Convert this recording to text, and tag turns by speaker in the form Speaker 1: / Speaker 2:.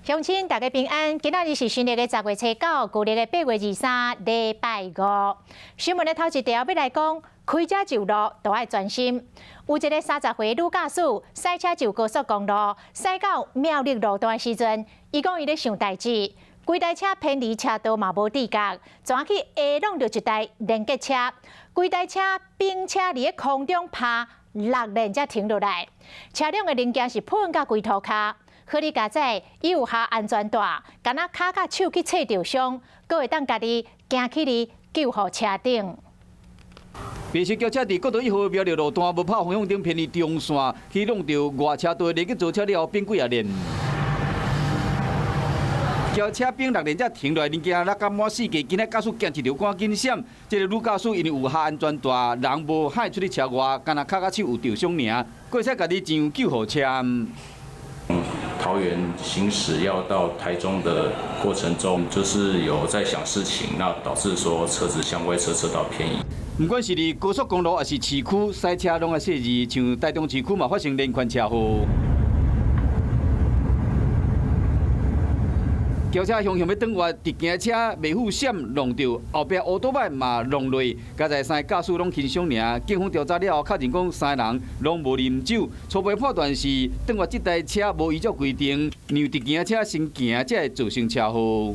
Speaker 1: 乡亲大家平安，今仔日是新历的10月初9，旧历的8月23，礼拜5。新闻的头一条要来讲，开车就路都要专心。有一个30岁女驾驶赛车就高速公路驶到苗栗路段时阵，伊讲伊咧想代志，规台车偏离车道嘛无知觉，转去下弄着一台连结车，规台车并且伫咧空中拍6连才停落来，车辆的零件是喷到规涂骹。好哩家仔，伊有下安全带，敢若骹甲手去切着伤，阁会当家己行去哩救护车顶。
Speaker 2: 白色轿车伫国道1号苗栗路段无拍方向灯偏离中线，去弄到外车道连去造车了变几啊连。轿车并6连才停落来，零件落甲满四架，今仔驾驶行一条赶紧闪。这个女驾驶因为有下安全带，人无害出去车外，敢若骹甲手有着伤尔，过使家己上救护车。
Speaker 3: 桃园行驶要到台中的过程中，就是有在想事情，那导致说车子向外侧车道偏移。
Speaker 2: 不管是伫高速公路还是市区，赛车拢会细致，像台中市区嘛发生连环车祸。轿车向要转弯，直行车袂付闪，弄到后壁乌托摆嘛弄落，加在3个驾驶拢轻伤尔。警方调查了后，确认讲3人拢无啉酒。初步判断是转弯这台车无依照规定，让直行车先行，才会造成车祸。